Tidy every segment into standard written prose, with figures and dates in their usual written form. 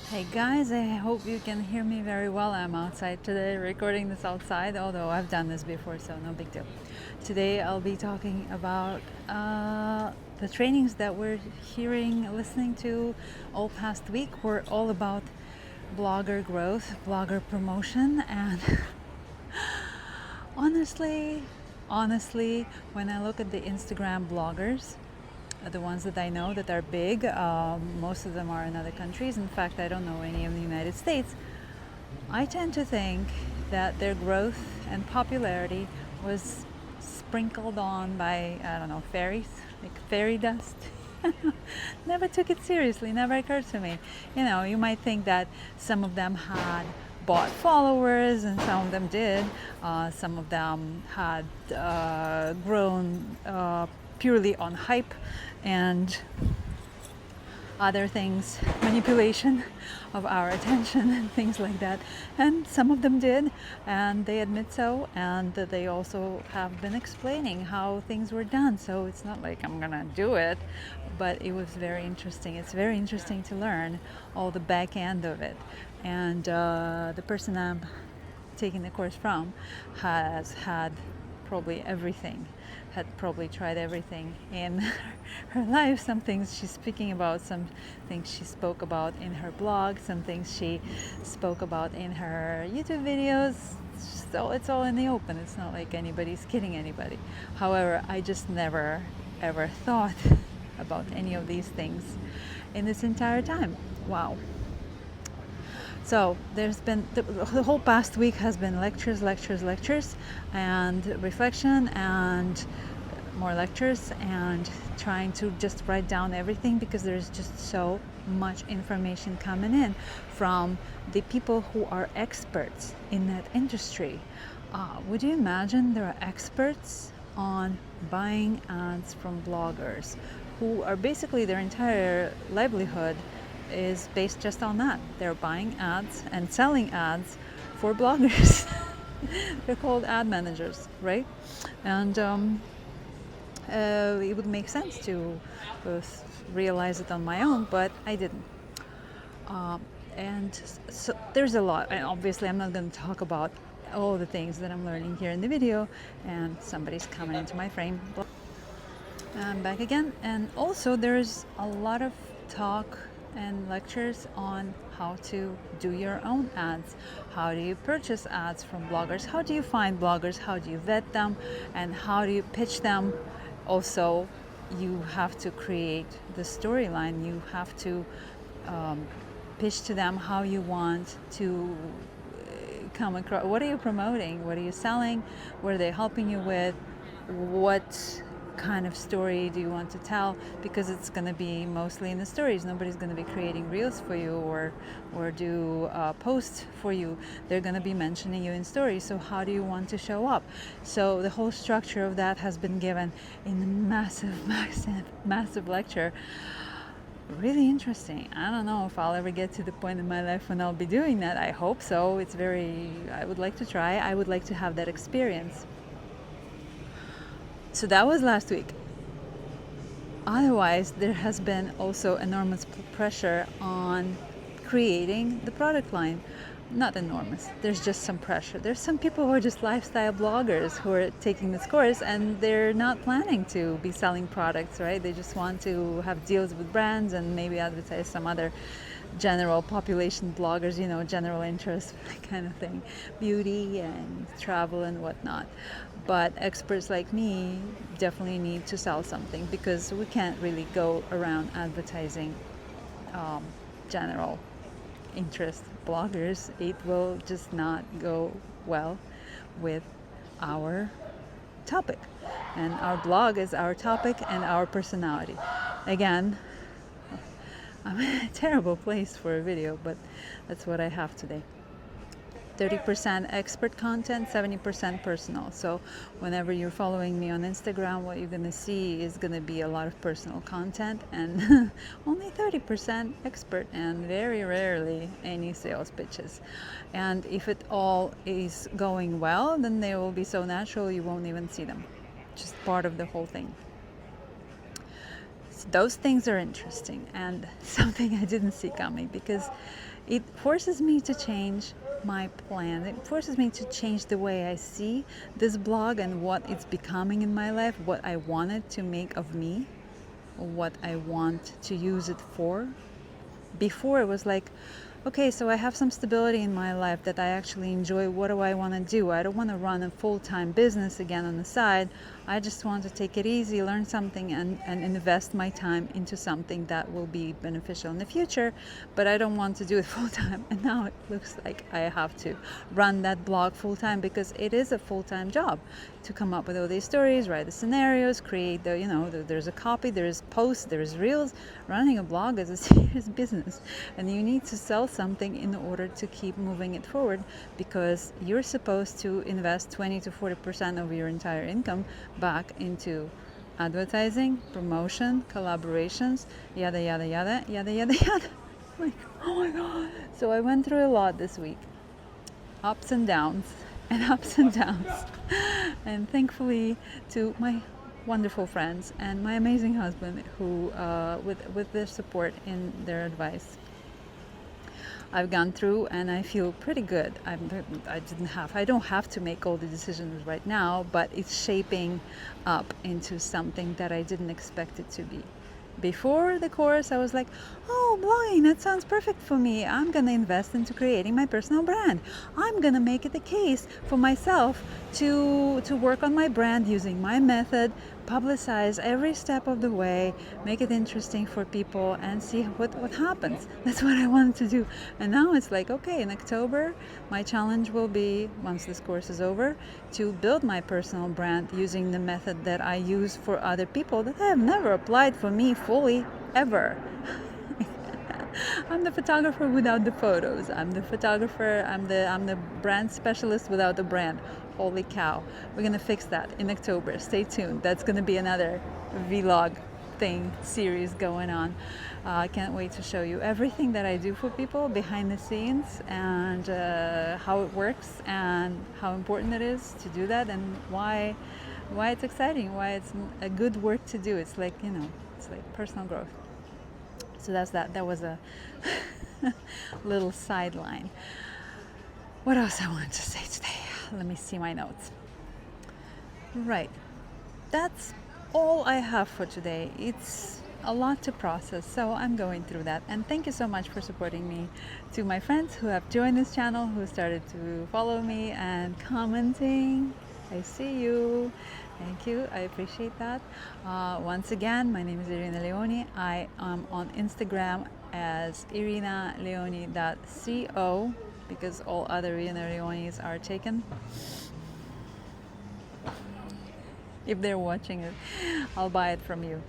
Hey guys, I hope you can hear me very well. I'm outside today, recording this outside, although I've done this before, so no big deal. Today I'll be talking about the trainings that we're listening to all past week were all about blogger growth, blogger promotion, and honestly, honestly, when I look at the Instagram bloggers, the ones that I know that are big, most of them are in other countries. In fact, I don't know any in the United States. I tend to think that their growth and popularity was sprinkled on by, I don't know, fairies, like fairy dust. Never took it seriously, never occurred to me. You might think that some of them had bought followers, and some of them did. Some of them had grown purely on hype and other things, manipulation of our attention and things like that. And some of them did, and they admit so, and they also have been explaining how things were done. So it's not like I'm gonna do it, but it was very interesting. It's very interesting to learn all the back end of it. And the person I'm taking the course from has had probably everything, had probably tried everything in her life. Some things she's speaking about, some things she spoke about in her blog, some things she spoke about in her YouTube videos. So it's all in the open. It's not like anybody's kidding anybody. However, I just never ever thought about any of these things in this entire time. Wow. So there's been the whole past week has been lectures, lectures, lectures, and reflection, and more lectures, and trying to just write down everything because there's just so much information coming in from the people who are experts in that industry. Would you imagine there are experts on buying ads from bloggers who are basically their entire livelihood is based just on that. They're buying ads and selling ads for bloggers. They're called ad managers, right? And it would make sense to realize it on my own, but I didn't. And so there's a lot, and obviously I'm not going to talk about all the things that I'm learning here in the video, and somebody's coming into my frame. I'm back again, and also there's a lot of talk and lectures on how to do your own ads. How do you purchase ads from bloggers? How do you find bloggers? How do you vet them? And how do you pitch them? Also, you have to create the storyline. You have to pitch to them how you want to come across. What are you promoting? What are you selling? What are they helping you with? What kind of story do you want to tell? Because it's going to be mostly in the stories. Nobody's going to be creating reels for you or do posts for you. They're going to be mentioning you in stories. So how do you want to show up? So the whole structure of that has been given in a massive lecture. Really interesting. I don't know if I'll ever get to the point in my life when I'll be doing that. I hope so. I would like to try. I would like to have that experience. So that was last week. Otherwise, there has been also enormous pressure on creating the product line. Not enormous, there's just some pressure. There's some people who are just lifestyle bloggers who are taking this course, and they're not planning to be selling products, right? They just want to have deals with brands and maybe advertise some other general population bloggers, general interest kind of thing, beauty and travel and whatnot. But experts like me definitely need to sell something, because we can't really go around advertising general interest bloggers. It will just not go well with our topic, and our blog is our topic and our personality. Again, I'm in a terrible place for a video, but that's what I have today. 30% expert content, 70% personal. So whenever you're following me on Instagram, what you're going to see is going to be a lot of personal content, and only 30% expert, and very rarely any sales pitches. And if it all is going well, then they will be so natural you won't even see them. Just part of the whole thing. those things are interesting and something I didn't see coming, because it forces me to change my plan. It forces me to change the way I see this blog and what it's becoming in my life, what I wanted to make of me, what I want to use it for. Before it was like, okay, so I have some stability in my life that I actually enjoy. What do I want to do? I don't want to run a full-time business again on the side. I just want to take it easy, learn something, and invest my time into something that will be beneficial in the future, but I don't want to do it full-time. And now it looks like I have to run that blog full-time, because it is a full-time job to come up with all these stories, write the scenarios, create there's a copy, there's posts, there's reels. Running a blog is a serious business, and you need to sell something in order to keep moving it forward, because you're supposed to invest 20 to 40% of your entire income back into advertising, promotion, collaborations, yada yada yada yada yada yada. Like, oh my god. So I went through a lot this week, ups and downs and ups and downs, and thankfully to my wonderful friends and my amazing husband, who with their support and their advice, I've gone through, and I feel pretty good. I don't have to make all the decisions right now, but it's shaping up into something that I didn't expect it to be. Before the course, I was like, oh, blogging, that sounds perfect for me. I'm going to invest into creating my personal brand. I'm going to make it a case for myself to work on my brand using my method, publicize every step of the way, make it interesting for people, and see what happens. That's what I wanted to do. And now it's like, okay, in October, my challenge will be, once this course is over, to build my personal brand using the method that I use for other people that have never applied for me fully, ever. I'm the photographer without the photos. I'm the brand specialist without the brand. Holy cow. We're going to fix that in October. Stay tuned. That's going to be another vlog series going on. I can't wait to show you everything that I do for people behind the scenes, and how it works, and how important it is to do that, and why it's exciting, why it's a good work to do. It's like, it's like personal growth. So that's that. That was a little sideline. What else I wanted to say today? Let me see my notes. Right. That's all I have for today. It's a lot to process, so I'm going through that. And thank you so much for supporting me. To my friends who have joined this channel, who started to follow me and commenting, I see you. Thank you. I appreciate that. Once again, my name is Irina Leoni. I am on Instagram as irinaleoni.co, because all other Irina Leonis are taken. If they're watching it, I'll buy it from you.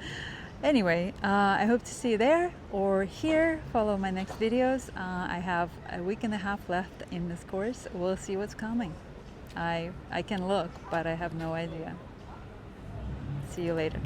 Anyway, I hope to see you there or here. Follow my next videos. I have a week and a half left in this course. We'll see what's coming. I can look, but I have no idea. See you later.